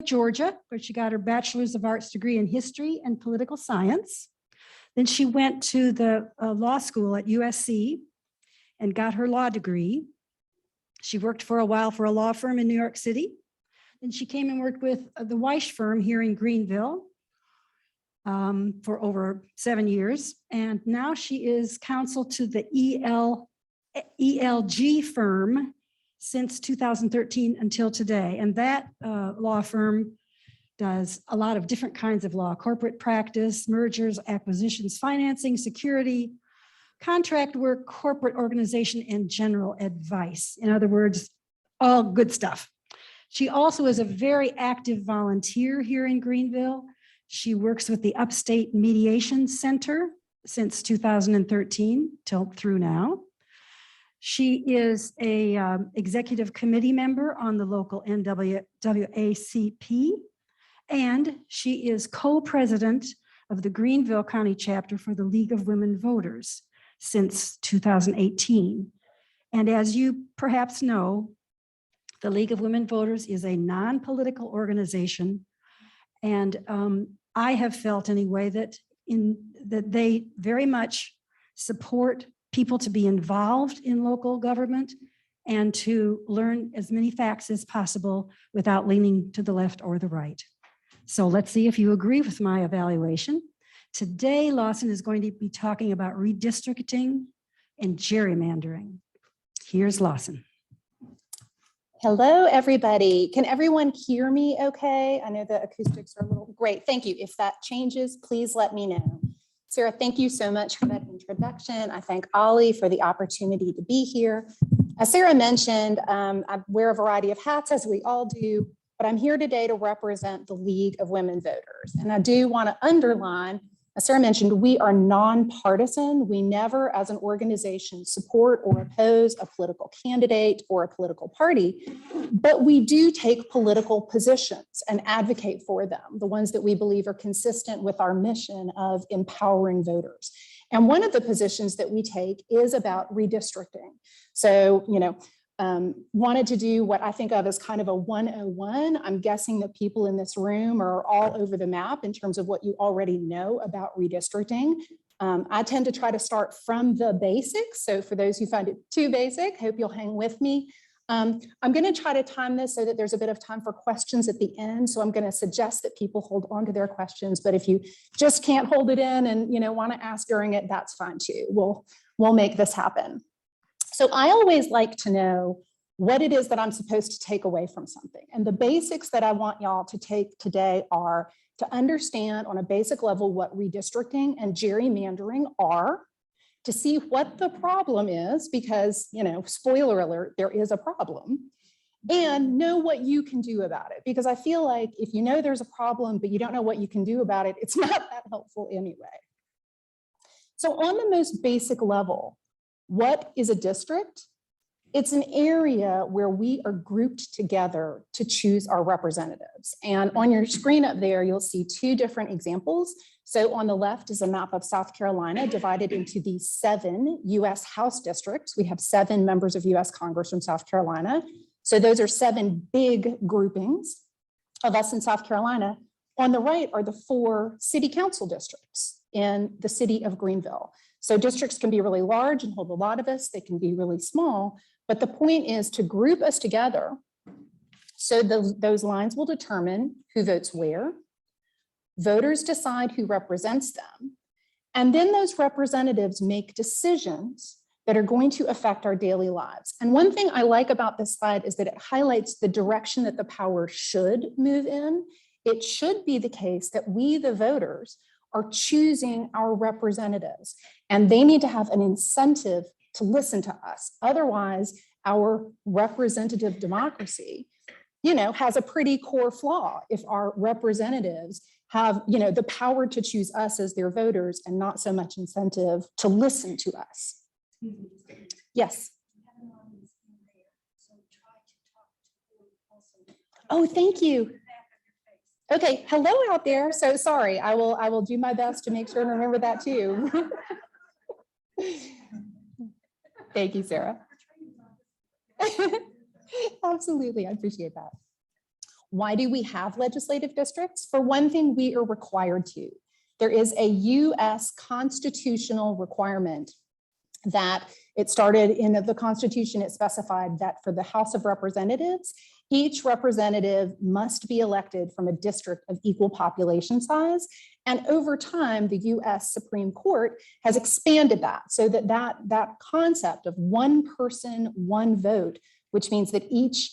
Georgia, where she got her Bachelor's of Arts degree in History and Political Science. Then she went to the law school at USC and got her law degree. She worked for a while for a law firm in New York City. Then she came and worked with the Weiss firm here in Greenville for over 7 years. And now she is counsel to the ELG firm since 2013 until today. And that law firm does a lot of different kinds of law: corporate practice, mergers, acquisitions, financing, security, contract work, corporate organization, and general advice. In other words, all good stuff. She also is a very active volunteer here in Greenville. She works with the Upstate Mediation Center since 2013 till through now. She is a executive committee member on the local NAACP, and she is co-president of the Greenville County chapter for the League of Women Voters since 2018. And as you perhaps know, the League of Women Voters is a non-political organization. And I have felt anyway that they very much support people to be involved in local government and to learn as many facts as possible without leaning to the left or the right. So let's see if you agree with my evaluation. Today, Lawson is going to be talking about redistricting and gerrymandering. Here's Lawson. Hello, everybody. Can everyone hear me okay? I know the acoustics are a little great. Thank you. If that changes, please let me know. Sarah, thank you so much for that introduction. I thank Ollie for the opportunity to be here. As Sarah mentioned, I wear a variety of hats, as we all do, but I'm here today to represent the League of Women Voters. And I do want to underline, as Sarah mentioned, we are nonpartisan. We never, as an organization, support or oppose a political candidate or a political party, but we do take political positions and advocate for them, the ones that we believe are consistent with our mission of empowering voters. And one of the positions that we take is about redistricting. So, wanted to do what I think of as kind of a 101. I'm guessing that people in this room are all over the map in terms of what you already know about redistricting. I tend to try to start from the basics. So for those who find it too basic, hope you'll hang with me. I'm going to try to time this so that there's a bit of time for questions at the end. So I'm going to suggest that people hold on to their questions. But if you just can't hold it in and want to ask during it, that's fine too. We'll make this happen. So I always like to know what it is that I'm supposed to take away from something. And the basics that I want y'all to take today are to understand on a basic level what redistricting and gerrymandering are, to see what the problem is, because, spoiler alert, there is a problem, and know what you can do about it. Because I feel like if you know there's a problem, but you don't know what you can do about it, it's not that helpful anyway. So on the most basic level, what is a district? It's an area where we are grouped together to choose our representatives. And on your screen up there, you'll see two different examples. So on the left is a map of South Carolina divided into the 7 US House districts. We have 7 members of US Congress from South Carolina. So those are 7 big groupings of us in South Carolina. On the right are the 4 city council districts in the city of Greenville. So districts can be really large and hold a lot of us. They can be really small. But the point is to group us together so those lines will determine who votes where. Voters decide who represents them. And then those representatives make decisions that are going to affect our daily lives. And one thing I like about this slide is that it highlights the direction that the power should move in. It should be the case that we, the voters, are choosing our representatives, and they need to have an incentive to listen to us. Otherwise, our representative democracy, has a pretty core flaw if our representatives have, the power to choose us as their voters and not so much incentive to listen to us. Yes. Oh, thank you. Okay, hello out there. So sorry, I will do my best to make sure and remember that too. Thank you, Sarah. Absolutely, I appreciate that. Why do we have legislative districts? For one thing, we are required to. There is a US constitutional requirement that it started in the Constitution. It specified that for the House of Representatives, each representative must be elected from a district of equal population size. And over time, the US Supreme Court has expanded that so that concept of one person, one vote, which means that each,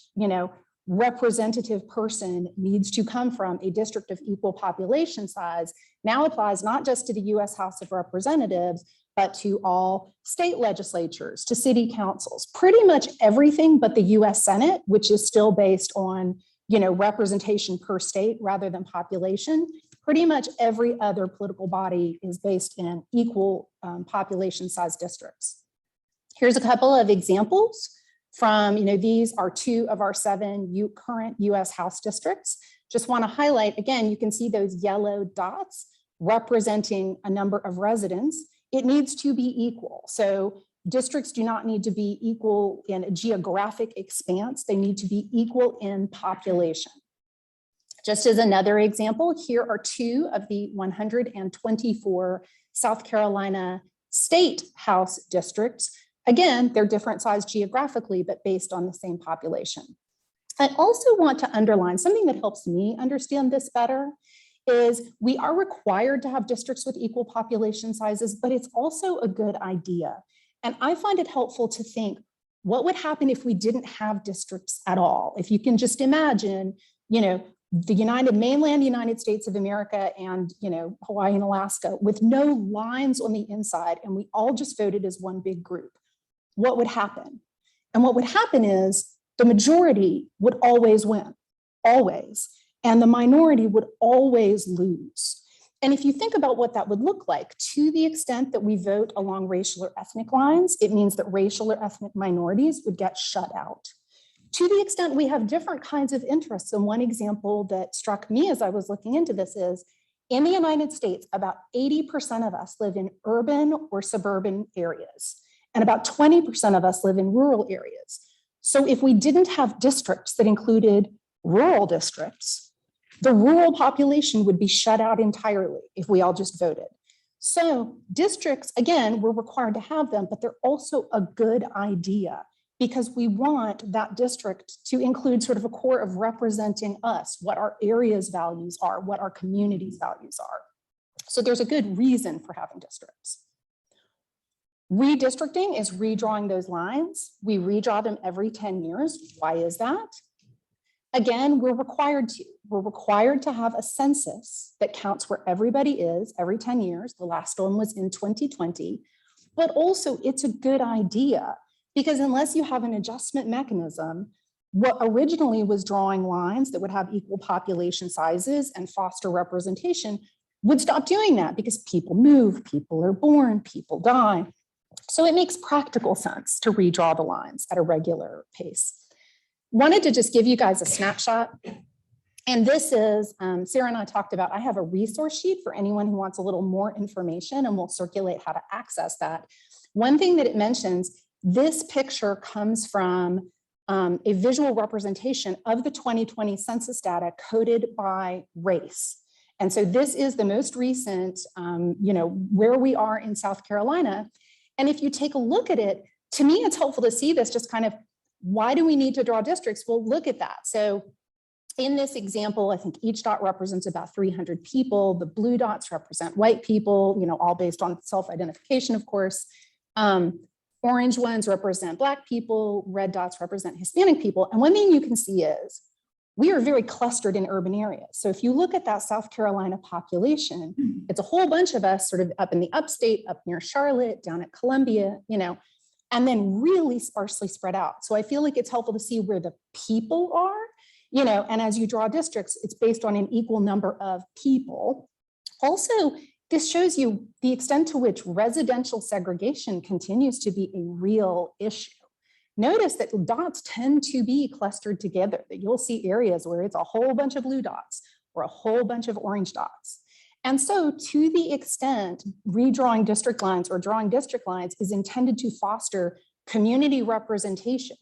representative person needs to come from a district of equal population size, now applies not just to the US House of Representatives, but to all state legislatures, to city councils, pretty much everything but the US Senate, which is still based on, representation per state rather than population. Pretty much every other political body is based in equal population size districts. Here's a couple of examples from, these are 2 of our 7 current US House districts. Just want to highlight, again, you can see those yellow dots representing a number of residents. It needs to be equal. So districts do not need to be equal in a geographic expanse. They need to be equal in population. Just as another example, here are 2 of the 124 South Carolina state House districts. Again, they're different size geographically, but based on the same population. I also want to underline something that helps me understand this better is we are required to have districts with equal population sizes, but it's also a good idea. And I find it helpful to think, what would happen if we didn't have districts at all? If you can just imagine, the mainland United States of America and, Hawaii and Alaska with no lines on the inside, and we all just voted as one big group. What would happen? And what would happen is the majority would always win, always. And the minority would always lose. And if you think about what that would look like, to the extent that we vote along racial or ethnic lines, it means that racial or ethnic minorities would get shut out. To the extent we have different kinds of interests, and one example that struck me as I was looking into this is, in the United States, about 80% of us live in urban or suburban areas, and about 20% of us live in rural areas. So if we didn't have districts that included rural districts, the rural population would be shut out entirely if we all just voted. So districts, again, we're required to have them, but they're also a good idea because we want that district to include sort of a core of representing us, what our area's values are, what our community's values are. So there's a good reason for having districts. Redistricting is redrawing those lines. We redraw them every 10 years. Why is that? Again, we're required to. We're required to have a census that counts where everybody is every 10 years. The last one was in 2020. But also, it's a good idea because unless you have an adjustment mechanism, what originally was drawing lines that would have equal population sizes and foster representation would stop doing that because people move, people are born, people die. So it makes practical sense to redraw the lines at a regular pace. Wanted to just give you guys a snapshot. And this is, Sarah and I talked about, I have a resource sheet for anyone who wants a little more information, and we'll circulate how to access that. One thing that it mentions, this picture comes from a visual representation of the 2020 census data coded by race. And so this is the most recent, where we are in South Carolina. And if you take a look at it, to me, it's helpful to see this just kind of, why do we need to draw districts? Well, look at that. So in this example, I think each dot represents about 300 people. The blue dots represent white people, all based on self-identification, of course. Orange ones represent Black people, red dots represent Hispanic people. And one thing you can see is we are very clustered in urban areas. So if you look at that South Carolina population, it's a whole bunch of us sort of up in the upstate, up near Charlotte, down at Columbia, and then really sparsely spread out. So I feel like it's helpful to see where the people are, and as you draw districts, it's based on an equal number of people. Also, this shows you the extent to which residential segregation continues to be a real issue. Notice that dots tend to be clustered together, that you'll see areas where it's a whole bunch of blue dots or a whole bunch of orange dots. And so to the extent redrawing district lines or drawing district lines is intended to foster community representation,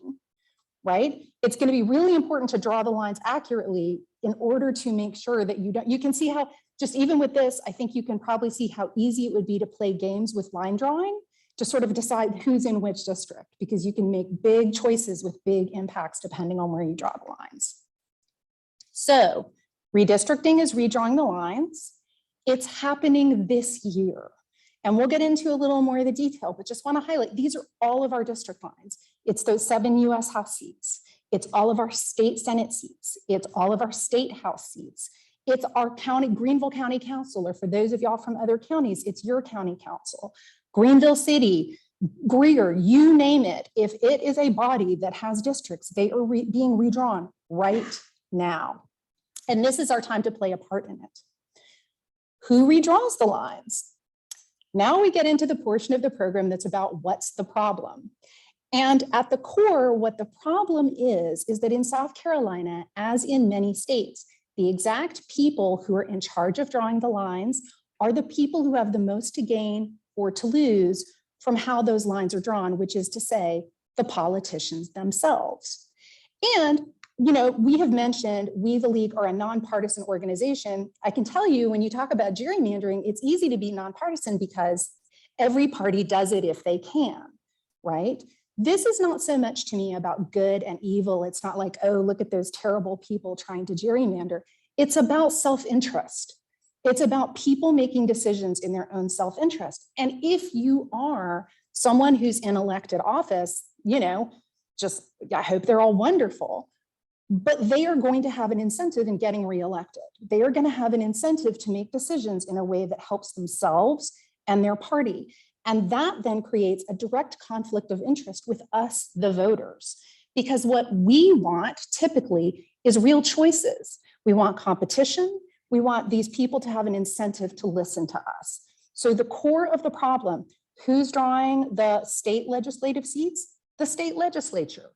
right? It's going to be really important to draw the lines accurately in order to make sure that you can see how, just even with this, I think you can probably see how easy it would be to play games with line drawing to sort of decide who's in which district, because you can make big choices with big impacts depending on where you draw the lines. So redistricting is redrawing the lines. It's happening this year. And we'll get into a little more of the detail, but just want to highlight, these are all of our district lines. It's those 7 US House seats. It's all of our state Senate seats. It's all of our state House seats. It's our county, Greenville County Council, or for those of y'all from other counties, it's your county council. Greenville City, Greer, you name it. If it is a body that has districts, they are being redrawn right now. And this is our time to play a part in it. Who redraws the lines? Now we get into the portion of the program that's about what's the problem. And at the core, what the problem is that in South Carolina, as in many states, the exact people who are in charge of drawing the lines are the people who have the most to gain or to lose from how those lines are drawn, which is to say, the politicians themselves. And you know, we have mentioned we, the League, are a nonpartisan organization. I can tell you when you talk about gerrymandering, it's easy to be nonpartisan because every party does it if they can, right? This is not so much to me about good and evil. It's not like, oh, look at those terrible people trying to gerrymander. It's about self-interest. It's about people making decisions in their own self-interest. And if you are someone who's in elected office, you know, just, I hope they're all wonderful. But they are going to have an incentive in getting reelected. They are going to have an incentive to make decisions in a way that helps themselves and their party. And that then creates a direct conflict of interest with us, the voters, because what we want typically is real choices. We want competition. We want these people to have an incentive to listen to us. So the core of the problem, who's drawing the state legislative seats? The state legislature.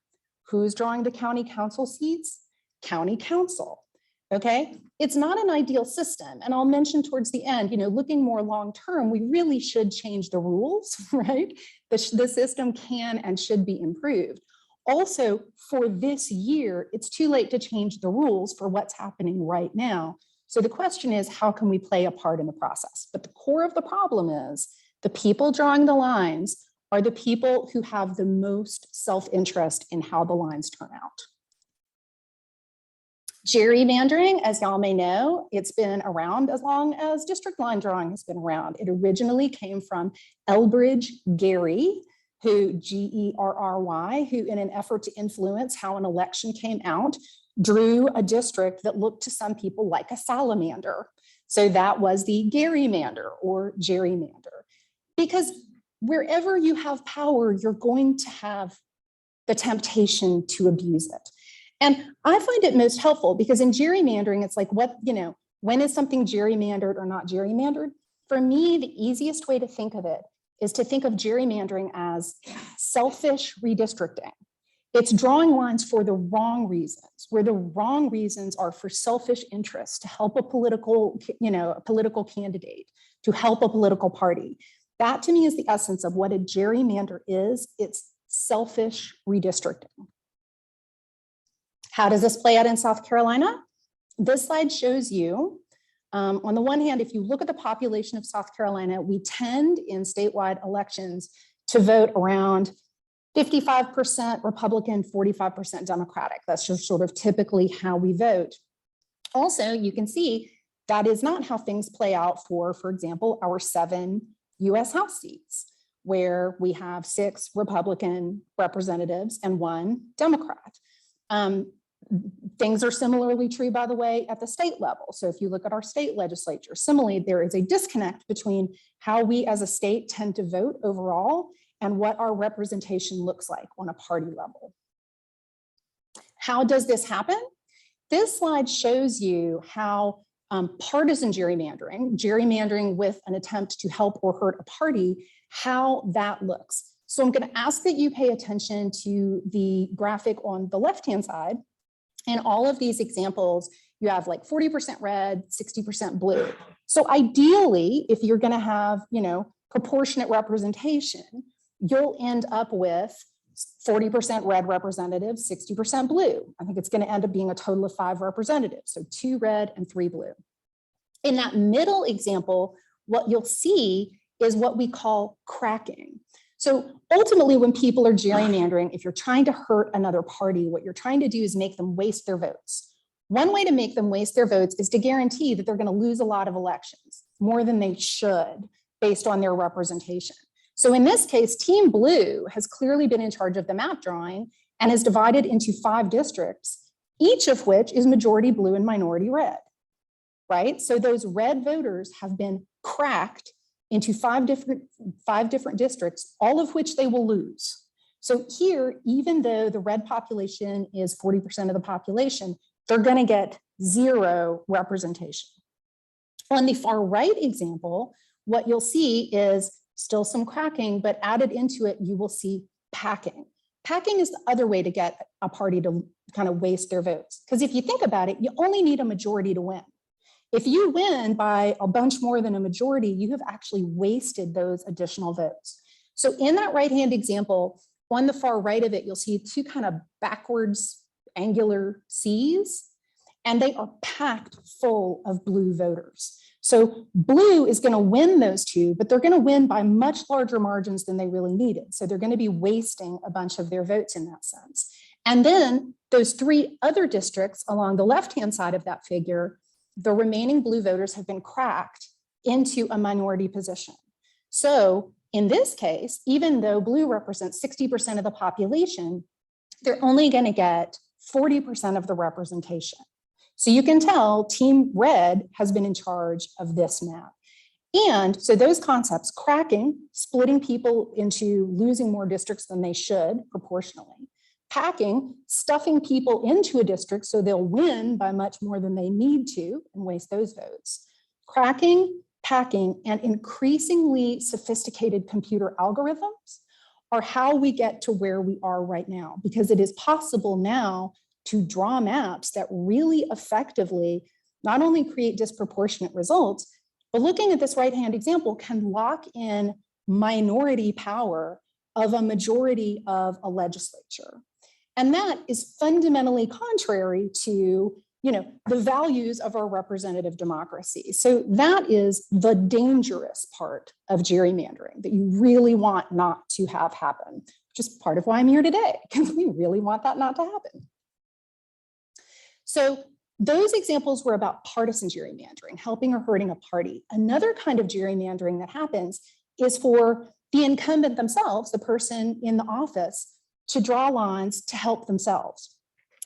Who's drawing the county council seats? County council, okay? It's not an ideal system. And I'll mention towards the end, you know, looking more long-term, we really should change the rules, right? The system can and should be improved. Also, for this year, it's too late to change the rules for what's happening right now. So the question is, how can we play a part in the process? But the core of the problem is the people drawing the lines are the people who have the most self-interest in how the lines turn out. Gerrymandering, as y'all may know, it's been around as long as district line drawing has been around. It originally came from Elbridge Gerry, who Gerry, who in an effort to influence how an election came out, drew a district that looked to some people like a salamander. So that was the gerrymander or gerrymander. Because wherever you have power, you're going to have the temptation to abuse it. And I find it most helpful because in gerrymandering, it's like, what, you know, when is something gerrymandered or not gerrymandered? For me, the easiest way to think of it is to think of gerrymandering as selfish redistricting. It's drawing lines for the wrong reasons, where the wrong reasons are for selfish interests to help a political, you know, a political candidate, to help a political party. That to me is the essence of what a gerrymander is. It's selfish redistricting. How does this play out in South Carolina? This slide shows you, on the one hand, if you look at the population of South Carolina, we tend in statewide elections to vote around 55% Republican, 45% Democratic. That's just sort of typically how we vote. Also, you can see that is not how things play out for example, our 7 US House seats, where we have 6 Republican representatives and 1 Democrat. Things are similarly true, by the way, at the state level. So if you look at our state legislature, similarly, there is a disconnect between how we as a state tend to vote overall and what our representation looks like on a party level. How does this happen? This slide shows you how partisan gerrymandering with an attempt to help or hurt a party, how that looks. So I'm going to ask that you pay attention to the graphic on the left-hand side. And all of these examples, you have like 40% red, 60% blue. So ideally, if you're going to have, you know, proportionate representation, you'll end up with 40% red representatives, 60% blue. I think it's going to end up being a total of 5 representatives, so 2 red and 3 blue. In that middle example, what you'll see is what we call cracking. So ultimately, when people are gerrymandering, if you're trying to hurt another party, what you're trying to do is make them waste their votes. One way to make them waste their votes is to guarantee that they're going to lose a lot of elections, more than they should, based on their representation. So in this case, Team Blue has clearly been in charge of the map drawing and is divided into 5 districts, each of which is majority blue and minority red, right? So those red voters have been cracked into 5 different districts, all of which they will lose. So here, even though the red population is 40% of the population, they're going to get 0 representation. On the far right example, what you'll see is still some cracking, but added into it, you will see packing. Packing is the other way to get a party to kind of waste their votes. Because if you think about it, you only need a majority to win. If you win by a bunch more than a majority, you have actually wasted those additional votes. So in that right-hand example, on the far right of it, you'll see 2 kind of backwards angular C's, and they are packed full of blue voters. So blue is going to win those 2, but they're going to win by much larger margins than they really needed. So they're going to be wasting a bunch of their votes in that sense. And then those 3 other districts along the left-hand side of that figure, the remaining blue voters have been cracked into a minority position. So in this case, even though blue represents 60% of the population, they're only going to get 40% of the representation. So you can tell Team Red has been in charge of this map. And so those concepts, cracking, splitting people into losing more districts than they should proportionally, packing, stuffing people into a district so they'll win by much more than they need to and waste those votes, cracking, packing, and increasingly sophisticated computer algorithms are how we get to where we are right now, because it is possible now to draw maps that really effectively not only create disproportionate results, but looking at this right-hand example can lock in minority power of a majority of a legislature. And that is fundamentally contrary to, the values of our representative democracy. So that is the dangerous part of gerrymandering that you really want not to have happen, which is part of why I'm here today, because we really want that not to happen. So those examples were about partisan gerrymandering, helping or hurting a party. Another kind of gerrymandering that happens is for the incumbent themselves, the person in the office, to draw lines to help themselves.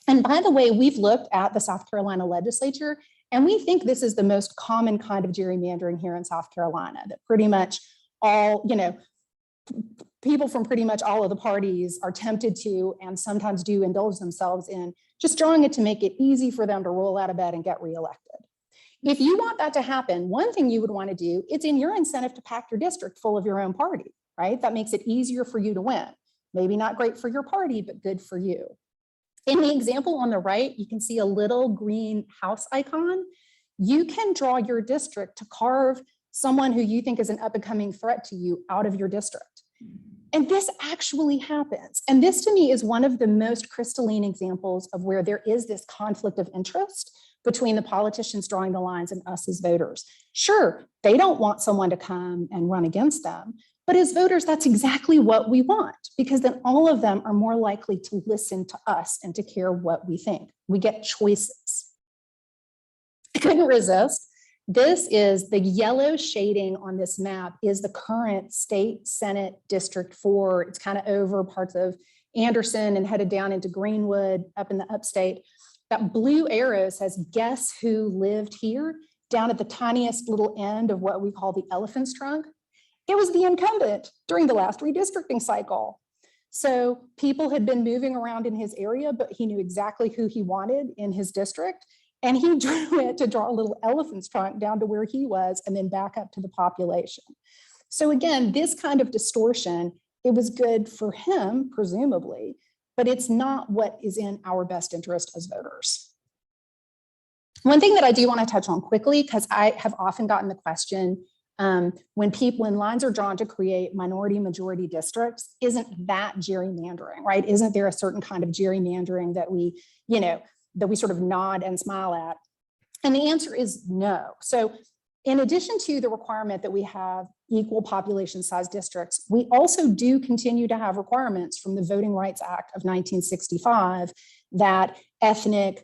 And by the way, we've looked at the South Carolina legislature, and we think this is the most common kind of gerrymandering here in South Carolina, that pretty much all, people from pretty much all of the parties are tempted to, and sometimes do indulge themselves in, just drawing it to make it easy for them to roll out of bed and get reelected. If you want that to happen, one thing you would want to do, it's in your incentive to pack your district full of your own party, right? That makes it easier for you to win. Maybe not great for your party, but good for you. In the example on the right, you can see a little green house icon. You can draw your district to carve someone who you think is an up-and-coming threat to you out of your district. And this actually happens. And this to me is one of the most crystalline examples of where there is this conflict of interest between the politicians drawing the lines and us as voters. Sure, they don't want someone to come and run against them, but as voters, that's exactly what we want, because then all of them are more likely to listen to us and to care what we think. We get choices. I couldn't resist. This is the yellow shading on this map is the current state Senate District 4. It's kind of over parts of Anderson and headed down into Greenwood up in the upstate. That blue arrow says, guess who lived here? Down at the tiniest little end of what we call the elephant's trunk. It was the incumbent during the last redistricting cycle. So people had been moving around in his area, but he knew exactly who he wanted in his district. And he drew it to draw a little elephant's trunk down to where he was and then back up to the population. So again, this kind of distortion, it was good for him, presumably, but it's not what is in our best interest as voters. One thing that I do want to touch on quickly, because I have often gotten the question, When lines are drawn to create minority majority districts, isn't that gerrymandering, right? Isn't there a certain kind of gerrymandering that we, that we sort of nod and smile at? And the answer is no. So in addition to the requirement that we have equal population size districts, we also do continue to have requirements from the Voting Rights Act of 1965 that ethnic,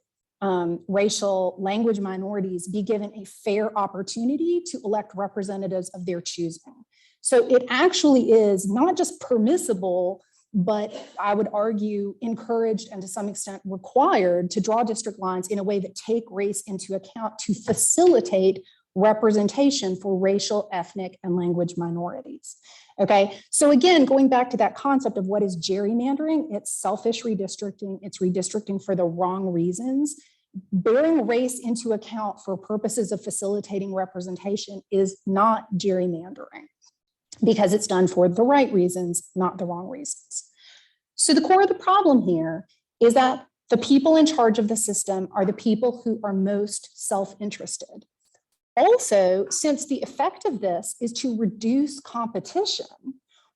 racial, language minorities be given a fair opportunity to elect representatives of their choosing. So it actually is not just permissible, but I would argue encouraged and to some extent required to draw district lines in a way that take race into account to facilitate representation for racial, ethnic, and language minorities. Okay, so again, going back to that concept of what is gerrymandering, it's selfish redistricting, it's redistricting for the wrong reasons. Bearing race into account for purposes of facilitating representation is not gerrymandering because it's done for the right reasons, not the wrong reasons. So the core of the problem here is that the people in charge of the system are the people who are most self-interested. Also, since the effect of this is to reduce competition,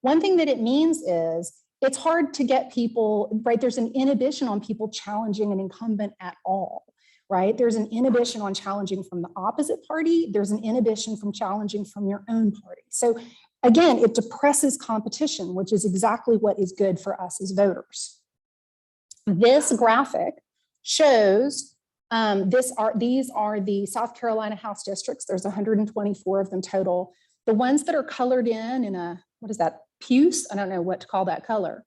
one thing that it means is it's hard to get people, right? There's an inhibition on people challenging an incumbent at all, right? There's an inhibition on challenging from the opposite party. There's an inhibition from challenging from your own party. So again, it depresses competition, which is exactly what is good for us as voters. This graphic shows these are the South Carolina House districts. There's 124 of them total. The ones that are colored in a, what is that, puce? I don't know what to call that color,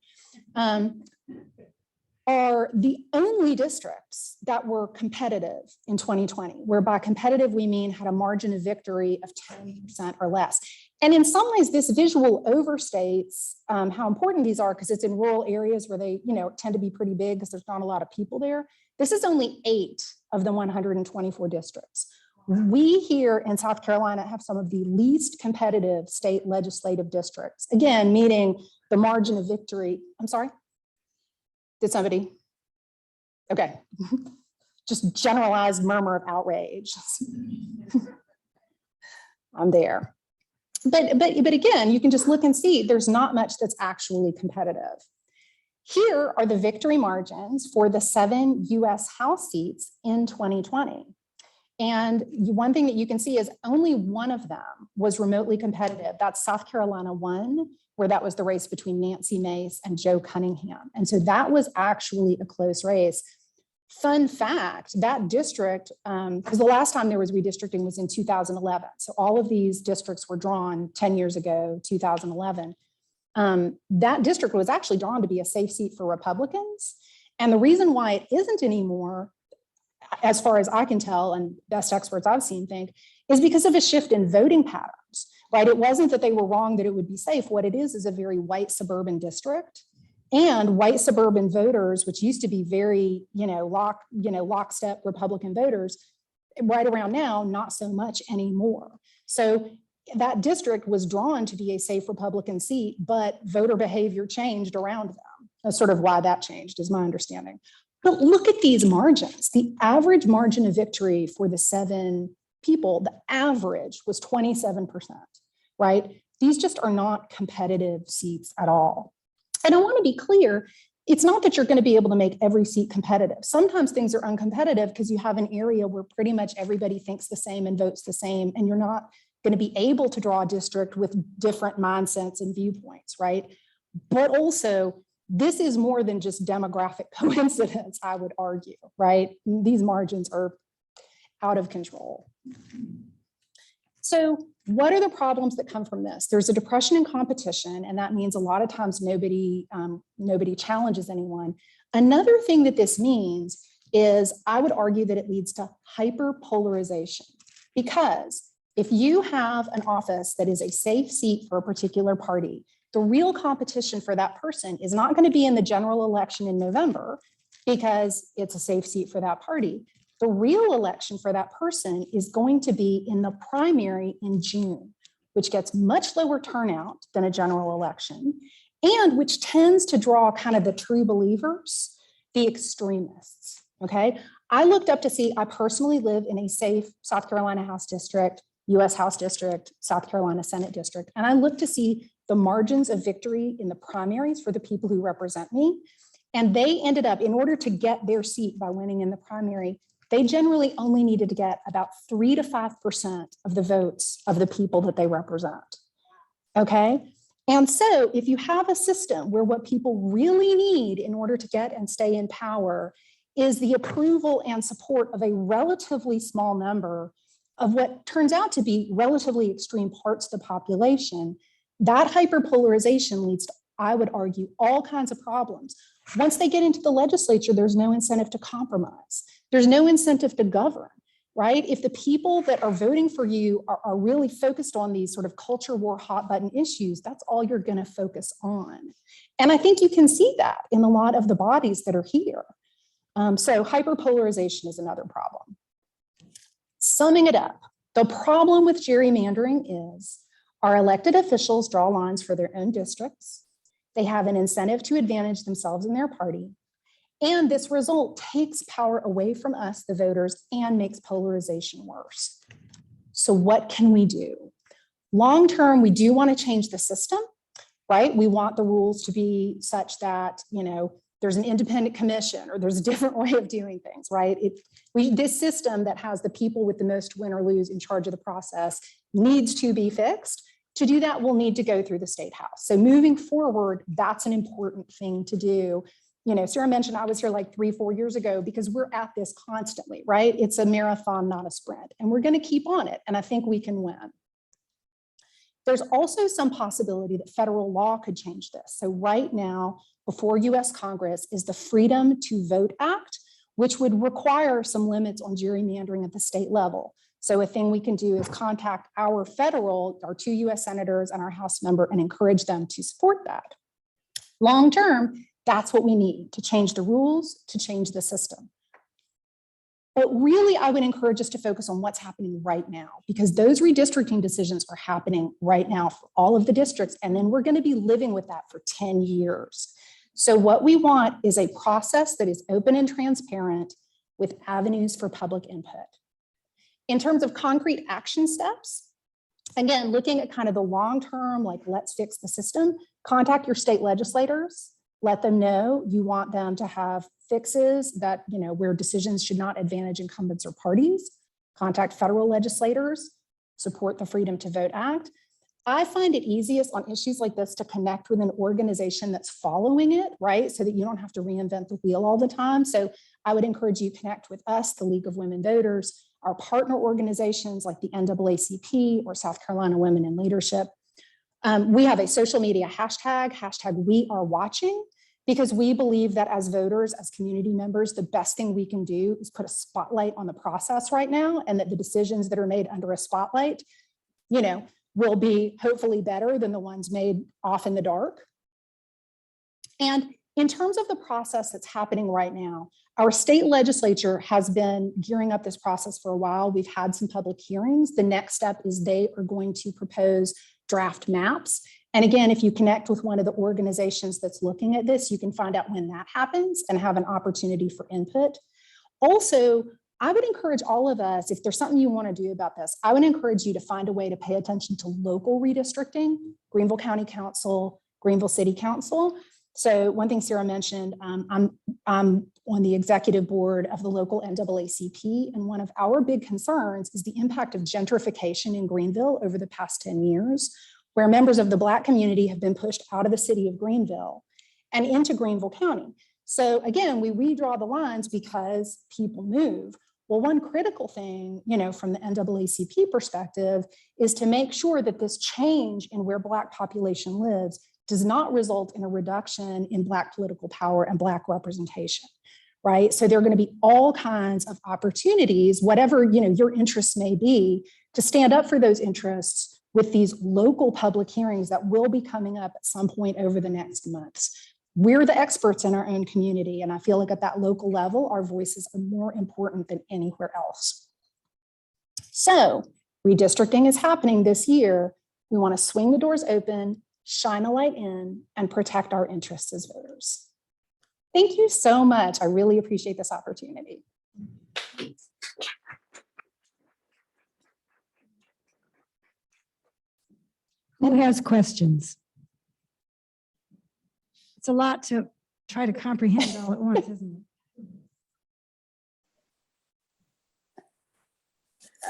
are the only districts that were competitive in 2020, where by competitive we mean had a margin of victory of 10% or less. And in some ways, this visual overstates how important these are because it's in rural areas where they tend to be pretty big because there's not a lot of people there. This is only 8 of the 124 districts. We here in South Carolina have some of the least competitive state legislative districts. Again, meaning the margin of victory. I'm sorry? Did somebody? Okay. Just generalized murmur of outrage. I'm there. But again, you can just look and see there's not much that's actually competitive. Here are the victory margins for the 7 US House seats in 2020. And one thing that you can see is only one of them was remotely competitive. That's South Carolina 1, where that was the race between Nancy Mace and Joe Cunningham. And so that was actually a close race. Fun fact, that district, because the last time there was redistricting was in 2011. So all of these districts were drawn 10 years ago, 2011. That district was actually drawn to be a safe seat for Republicans. And the reason why it isn't anymore, as far as I can tell, and best experts I've seen think, is because of a shift in voting patterns, right? It wasn't that they were wrong that it would be safe. What it is a very white suburban district. And white suburban voters, which used to be very, lockstep Republican voters, right around now, not so much anymore. So that district was drawn to be a safe Republican seat, but voter behavior changed around them. That's sort of why that changed, is my understanding. But look at these margins. The average margin of victory for the 7 people, the average was 27%, right? These just are not competitive seats at all. And I want to be clear, it's not that you're going to be able to make every seat competitive. Sometimes things are uncompetitive because you have an area where pretty much everybody thinks the same and votes the same, and you're not going to be able to draw a district with different mindsets and viewpoints, right? But also, this is more than just demographic coincidence, I would argue, right? These margins are out of control. So what are the problems that come from this? There's a depression in competition, and that means a lot of times nobody challenges anyone. Another thing that this means is I would argue that it leads to hyperpolarization, because if you have an office that is a safe seat for a particular party, the real competition for that person is not going to be in the general election in November because it's a safe seat for that party. The real election for that person is going to be in the primary in June, which gets much lower turnout than a general election, and which tends to draw kind of the true believers, the extremists, okay? I looked up to see, I personally live in a safe South Carolina House district. US House District, South Carolina Senate District, and I look to see the margins of victory in the primaries for the people who represent me. And they ended up, in order to get their seat by winning in the primary, they generally only needed to get about 3 to 5% of the votes of the people that they represent. Okay. And so if you have a system where what people really need in order to get and stay in power is the approval and support of a relatively small number of what turns out to be relatively extreme parts of the population, that hyperpolarization leads to, I would argue, all kinds of problems. Once they get into the legislature, there's no incentive to compromise. There's no incentive to govern, right? If the people that are voting for you are really focused on these sort of culture war hot button issues, that's all you're going to focus on. And I think you can see that in a lot of the bodies that are here. So hyperpolarization is another problem. Summing it up, the problem with gerrymandering is our elected officials draw lines for their own districts. They have an incentive to advantage themselves and their party. And this result takes power away from us, the voters, and makes polarization worse. So what can we do? Long term, we do want to change the system, right? We want the rules to be such that, you know, there's an independent commission or there's a different way of doing things, right? This system that has the people with the most win or lose in charge of the process needs to be fixed. To do that, we'll need to go through the state house. So moving forward, that's an important thing to do. You know, Sarah mentioned I was here like 3-4 years ago because we're at this constantly, right? It's a marathon, not a sprint, and we're going to keep on it. And I think we can win. There's also some possibility that federal law could change this. So right now, before US Congress is the Freedom to Vote Act, which would require some limits on gerrymandering at the state level. So a thing we can do is contact our 2 US senators and our House member and encourage them to support that. Long term, that's what we need to change the rules, to change the system. But really, I would encourage us to focus on what's happening right now, because those redistricting decisions are happening right now for all of the districts. And then we're going to be living with that for 10 years. So what we want is a process that is open and transparent with avenues for public input. In terms of concrete action steps, again, looking at kind of the long-term, like let's fix the system, contact your state legislators, let them know you want them to have fixes that, you know, where decisions should not advantage incumbents or parties, contact federal legislators, support the Freedom to Vote Act. I find it easiest on issues like this to connect with an organization that's following it, right? So that you don't have to reinvent the wheel all the time. So I would encourage you to connect with us, the League of Women Voters, our partner organizations like the NAACP or South Carolina Women in Leadership. We have a social media hashtag #WeAreWatching, because we believe that as voters, as community members, the best thing we can do is put a spotlight on the process right now, and that the decisions that are made under a spotlight, you know, will be hopefully better than the ones made off in the dark. And in terms of the process that's happening right now, our state legislature has been gearing up this process for a while. We've had some public hearings. The next step is they are going to propose draft maps. And again, if you connect with one of the organizations that's looking at this, you can find out when that happens and have an opportunity for input. Also, I would encourage all of us, if there's something you want to do about this, I would encourage you to find a way to pay attention to local redistricting, Greenville County Council, Greenville City Council. So one thing Sarah mentioned, I'm on the executive board of the local NAACP, and one of our big concerns is the impact of gentrification in Greenville over the past 10 years, where members of the Black community have been pushed out of the city of Greenville and into Greenville County. So again, we redraw the lines because people move. Well, one critical thing, you know, from the NAACP perspective is to make sure that this change in where Black population lives does not result in a reduction in Black political power and Black representation, right? So there are going to be all kinds of opportunities, whatever, you know, your interests may be, to stand up for those interests with these local public hearings that will be coming up at some point over the next months. We're the experts in our own community, and I feel like at that local level, our voices are more important than anywhere else. So redistricting is happening this year. We want to swing the doors open, shine a light in, and protect our interests as voters. Thank you so much. I really appreciate this opportunity. Who has questions? It's a lot to try to comprehend all at once, isn't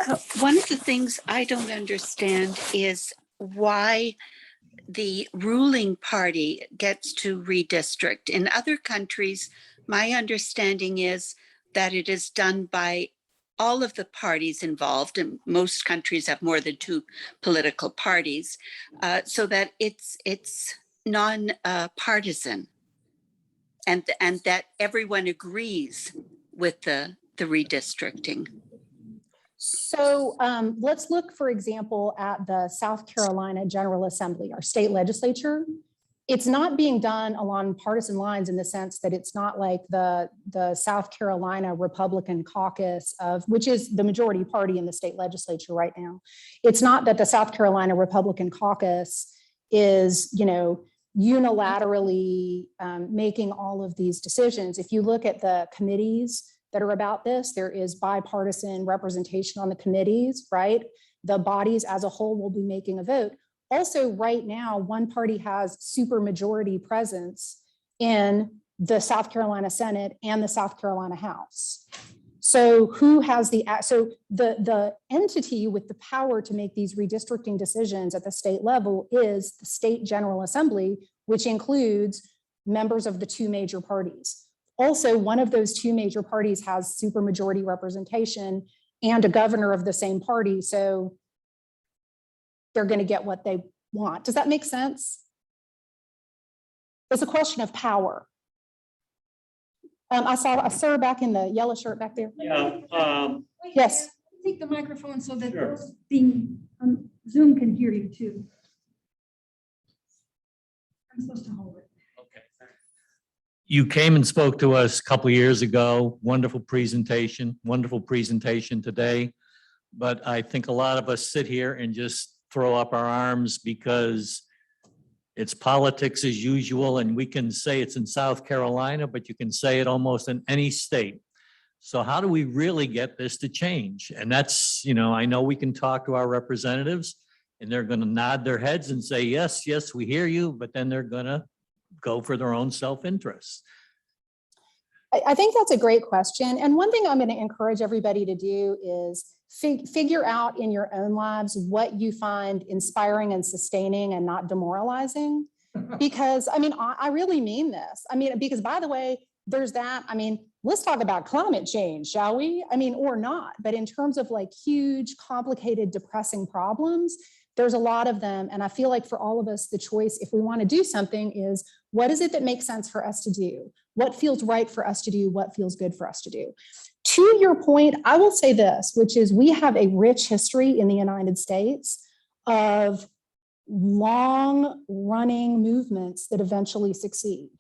it? One of the things I don't understand is why the ruling party gets to redistrict. In other countries, my understanding is that it is done by all of the parties involved, and most countries have more than two political parties, so that it's non-partisan, and that everyone agrees with the redistricting. So let's look, for example, at the South Carolina General Assembly, our state legislature. It's not being done along partisan lines in the sense that it's not like the South Carolina Republican caucus of, which is the majority party in the state legislature right now. It's not that the South Carolina Republican caucus is, unilaterally making all of these decisions. If you look at the committees that are about this, there is bipartisan representation on the committees, right? The bodies as a whole will be making a vote. Also, right now, one party has supermajority presence in the South Carolina Senate and the South Carolina House. So who has the entity with the power to make these redistricting decisions at the state level is the State General Assembly, which includes members of the two major parties. Also, one of those two major parties has supermajority representation and a governor of the same party. So they're going to get what they want. Does that make sense? It's a question of power. I saw a sir back in the yellow shirt back there. Yeah. Yes. Take the microphone so that Sure. those being on Zoom can hear you too. I'm supposed to hold it. Okay. You came and spoke to us a couple of years ago. Wonderful presentation today. But I think a lot of us sit here and just throw up our arms because it's politics as usual, and we can say it's in South Carolina, but you can say it almost in any state. So how do we really get this to change? And that's, I know we can talk to our representatives and they're going to nod their heads and say, yes, yes, we hear you, but then they're going to go for their own self-interest. I think that's a great question. And one thing I'm going to encourage everybody to do is figure out in your own lives what you find inspiring and sustaining and not demoralizing. Because, I really mean this. Because by the way, there's that. Let's talk about climate change, shall we? Or not. But in terms of like huge, complicated, depressing problems, there's a lot of them. And I feel like for all of us, the choice, if we want to do something, is what is it that makes sense for us to do? What feels right for us to do? What feels good for us to do? To your point, I will say this, which is we have a rich history in the United States of long running movements that eventually succeed,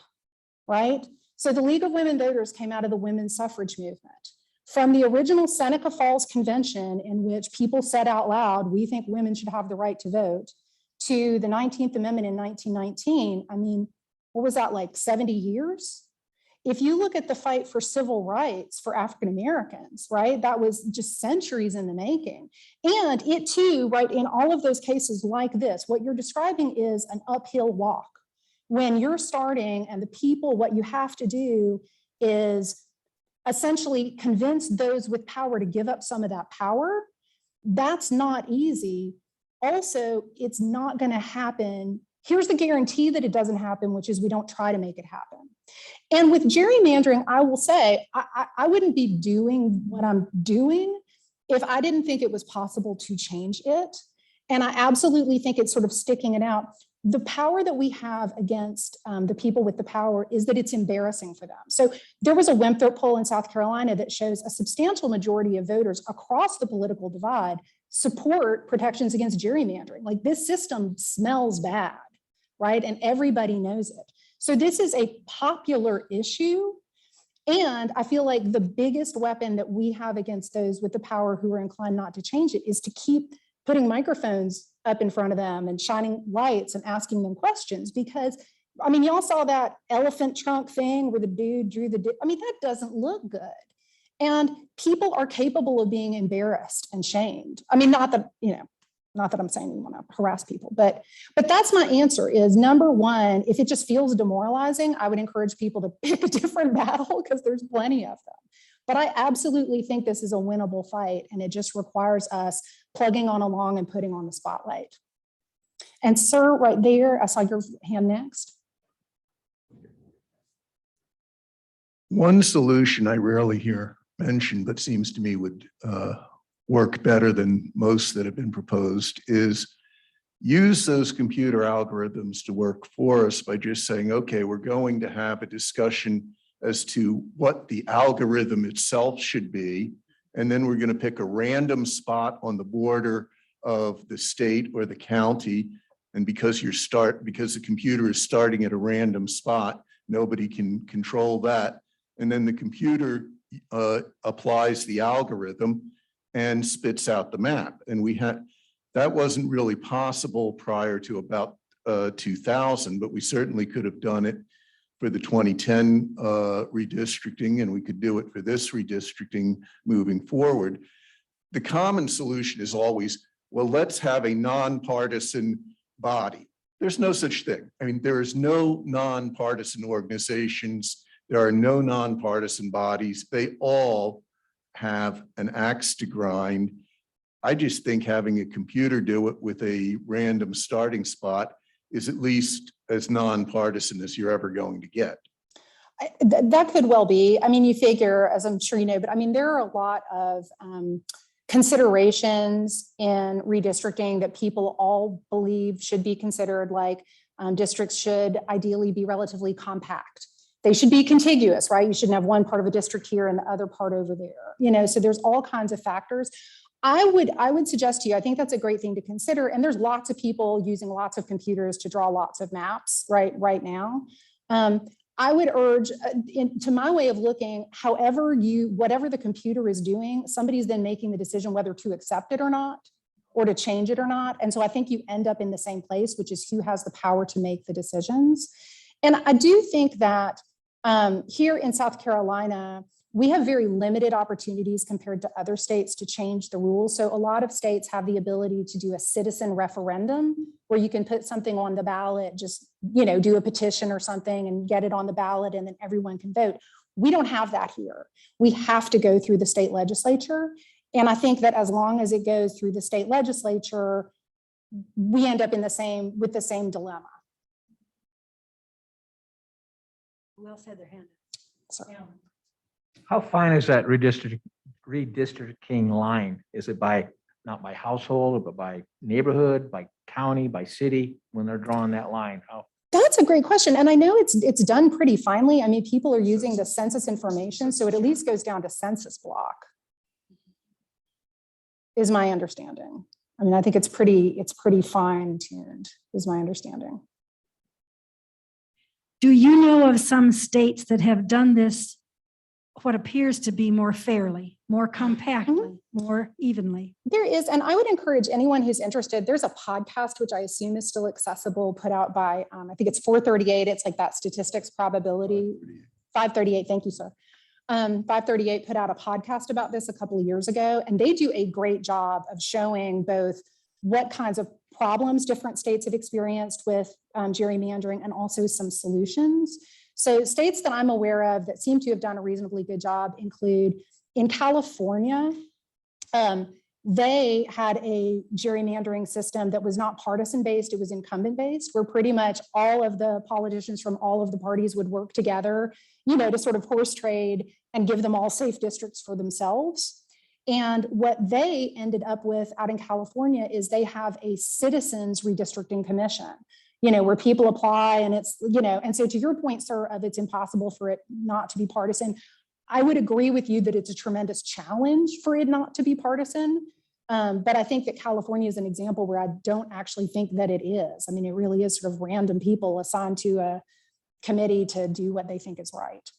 right? So the League of Women Voters came out of the women's suffrage movement. From the original Seneca Falls Convention, in which people said out loud, we think women should have the right to vote, to the 19th Amendment in 1919, what was that, like 70 years? If you look at the fight for civil rights for African Americans, right, that was just centuries in the making. And it too, right, in all of those cases like this, what you're describing is an uphill walk. When you're starting and the people, what you have to do is essentially convince those with power to give up some of that power. That's not easy. Also, it's not going to happen. Here's the guarantee that it doesn't happen, which is we don't try to make it happen. And with gerrymandering, I will say, I wouldn't be doing what I'm doing if I didn't think it was possible to change it. And I absolutely think it's sort of sticking it out. The power that we have against the people with the power is that it's embarrassing for them. So there was a Winthrop poll in South Carolina that shows a substantial majority of voters across the political divide support protections against gerrymandering. Like, this system smells bad, right? And everybody knows it. So this is a popular issue. And I feel like the biggest weapon that we have against those with the power who are inclined not to change it is to keep putting microphones up in front of them and shining lights and asking them questions. Because, y'all saw that elephant trunk thing where the dude drew the, that doesn't look good. And people are capable of being embarrassed and shamed. Not that, Not that I'm saying you want to harass people, but that's my answer is number one, if it just feels demoralizing, I would encourage people to pick a different battle because there's plenty of them. But I absolutely think this is a winnable fight and it just requires us plugging on along and putting on the spotlight. And sir, right there, I saw your hand next. One solution I rarely hear mentioned, but seems to me would work better than most that have been proposed, is use those computer algorithms to work for us by just saying, okay, we're going to have a discussion as to what the algorithm itself should be. And then we're going to pick a random spot on the border of the state or the county. And because the computer is starting at a random spot, nobody can control that. And then the computer applies the algorithm and spits out the map. And that wasn't really possible prior to about 2000, but we certainly could have done it for the 2010 redistricting, and we could do it for this redistricting moving forward. The common solution is always, well, let's have a nonpartisan body. There's no such thing. I mean, there is no nonpartisan organizations. There are no nonpartisan bodies. They all have an axe to grind. I just think having a computer do it with a random starting spot is at least as nonpartisan as you're ever going to get. That could well be. I mean, you figure, as I'm sure you know, but I mean, there are a lot of considerations in redistricting that people all believe should be considered, like districts should ideally be relatively compact. They should be contiguous, right? You shouldn't have one part of a district here and the other part over there. You know, so there's all kinds of factors. I would suggest to you, I think that's a great thing to consider. And there's lots of people using lots of computers to draw lots of maps right now. I would urge, to my way of looking, whatever the computer is doing, somebody's then making the decision whether to accept it or not, or to change it or not. And so I think you end up in the same place, which is who has the power to make the decisions. And I do think that here in South Carolina, we have very limited opportunities compared to other states to change the rules. So a lot of states have the ability to do a citizen referendum where you can put something on the ballot, just, you know, do a petition or something and get it on the ballot and then everyone can vote. We don't have that here. We have to go through the state legislature. And I think that as long as it goes through the state legislature, we end up with the same dilemma. Who else had their hand up? Sorry. How fine is that redistricting line? Is it not by household, but by neighborhood, by county, by city, when they're drawing that line? That's a great question. And I know it's done pretty finely. I mean, people are using the census information, so it at least goes down to census block, is my understanding. I mean, I think it's pretty fine tuned, is my understanding. Do you know of some states that have done this, what appears to be more fairly, more compactly, more evenly? There is, and I would encourage anyone who's interested, there's a podcast, which I assume is still accessible, put out by, I think it's 438. It's like that statistics probability. 538, thank you, sir. 538 put out a podcast about this a couple of years ago, and they do a great job of showing both what kinds of problems different states have experienced with gerrymandering and also some solutions. So states that I'm aware of that seem to have done a reasonably good job include in California, they had a gerrymandering system that was not partisan based, it was incumbent based, where pretty much all of the politicians from all of the parties would work together, you know, to sort of horse trade and give them all safe districts for themselves. And what they ended up with out in California is they have a citizens redistricting commission, you know, where people apply and it's, you know, and so to your point, sir, of it's impossible for it not to be partisan. I would agree with you that it's a tremendous challenge for it not to be partisan. But I think that California is an example where I don't actually think that it is. I mean, it really is sort of random people assigned to a committee to do what they think is right.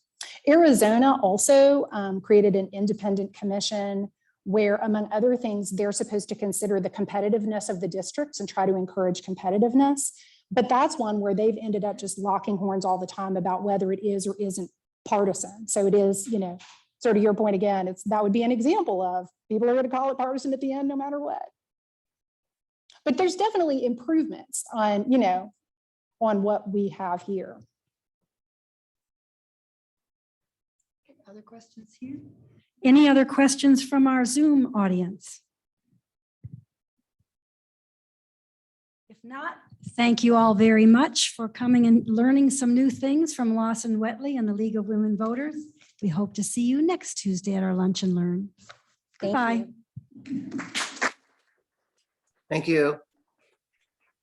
Arizona also created an independent commission where, among other things, they're supposed to consider the competitiveness of the districts and try to encourage competitiveness. But that's one where they've ended up just locking horns all the time about whether it is or isn't partisan. So it is, you know, sort of your point again, that would be an example of people are going to call it partisan at the end, no matter what. But there's definitely improvements on, you know, on what we have here. Other questions here? Any other questions from our Zoom audience? If not, thank you all very much for coming and learning some new things from Lawson Welti and the League of Women Voters. We hope to see you next Tuesday at our Lunch and Learn. Thank Goodbye. you. Thank you.